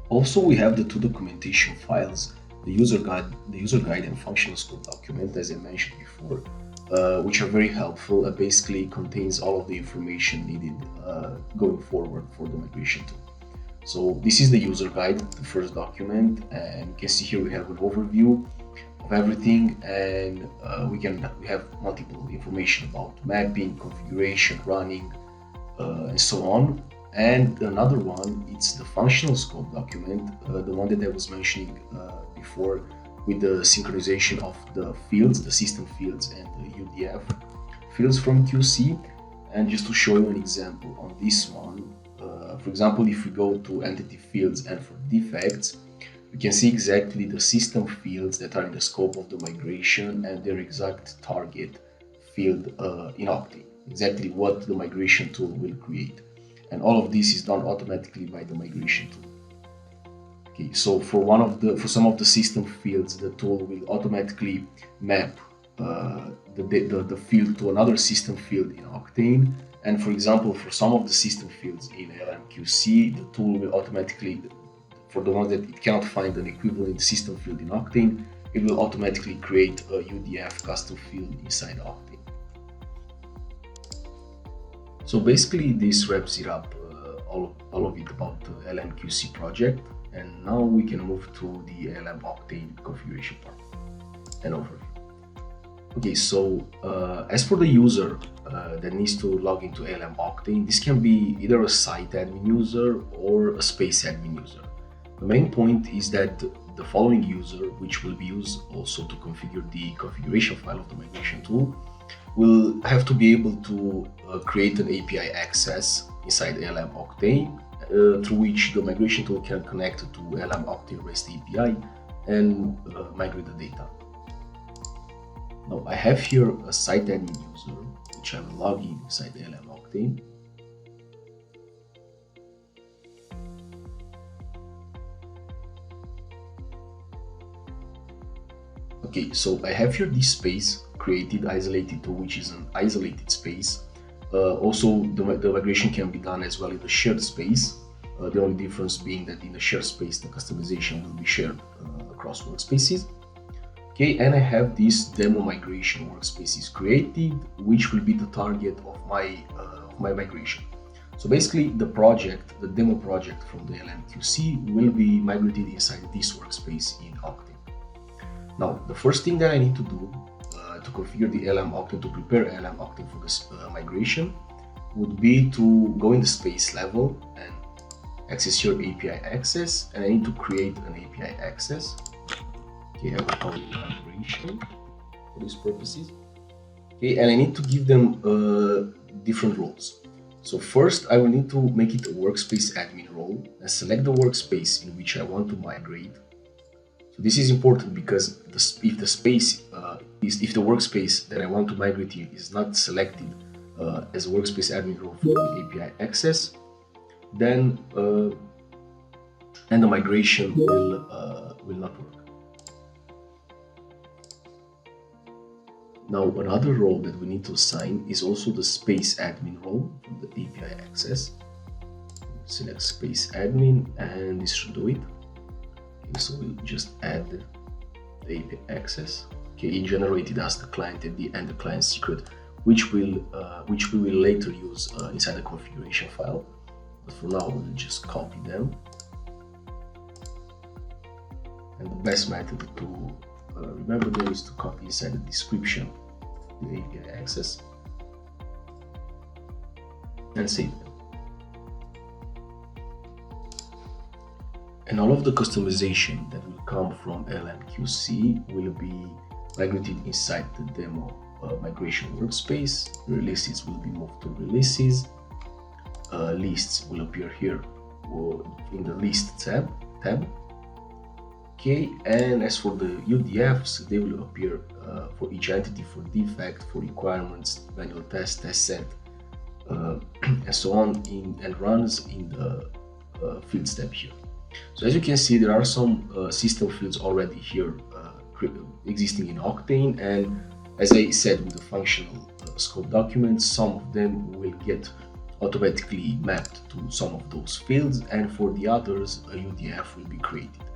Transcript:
Also, we have the two documentation files, the user guide and functional scope document, as I mentioned before, which are very helpful. Basically contains all of the information needed going forward for the migration tool. So this is the user guide, the first document, and you can see here we have an overview of everything, and we have multiple information about mapping, configuration, running, and so on. And another one, it's the functional scope document, the one that I was mentioning before, with the synchronization of the fields, the system fields and the UDF fields from QC. And just to show you an example on this one, for example, if we go to entity fields and for defects, we can see exactly the system fields that are in the scope of the migration and their exact target field in Octane, exactly what the migration tool will create. And all of this is done automatically by the migration tool. Okay, so for some of the system fields, the tool will automatically map the field to another system field in Octane. And for example, for some of the system fields in LMQC, the tool will automatically, for the ones that it cannot find an equivalent system field in Octane, it will automatically create a UDF custom field inside Octane. So basically this wraps it up, all of it about the LMQC project. And now we can move to the LM Octane configuration part and overview. Okay, so as for the user that needs to log into LM Octane, this can be either a site admin user or a space admin user. The main point is that the following user, which will be used also to configure the configuration file of the migration tool, will have to be able to create an API access inside LM Octane, through which the migration tool can connect to LM Octane REST API and migrate the data. Now I have here a site admin user, which I will log in inside LM Octane. Okay, so I have here this space created, isolated to, which is an isolated space. Also, the migration can be done as well in the shared space. The only difference being that in the shared space, the customization will be shared across workspaces. Okay, and I have this demo migration workspaces created, which will be the target of my migration. So basically, the demo project from the LMQC will be migrated inside this workspace in Octane. Now, the first thing that I need to do to configure the LM Octane, to prepare LM Octane for this migration, would be to go in the space level and access your API access, and I need to create an API access. Okay, I will call it migration for these purposes. Okay, and I need to give them different roles. So first, I will need to make it a workspace admin role and select the workspace in which I want to migrate. So this is important because if the workspace that I want to migrate to is not selected as a workspace admin role for the API access, then and the migration will not work. Now another role that we need to assign is also the space admin role for the API access. Select space admin, and this should do it. Okay, so we'll just add the API access. Okay, it generated us the client ID and the client secret, which we will later use inside the configuration file. But for now, we'll just copy them. And the best method to remember them is to copy inside the description the API access and save them. And all of the customization that will come from LMQC will be migrated inside the demo migration workspace. Releases will be moved to releases. Lists will appear here or in the list tab. Okay, and as for the UDFs, they will appear for each entity, for defect, for requirements, manual test, test set, and so on, and runs in the fields tab here. So as you can see, there are some system fields already here existing in Octane, and as I said with the functional scope document, some of them will get automatically mapped to some of those fields, and for the others, a UDF will be created.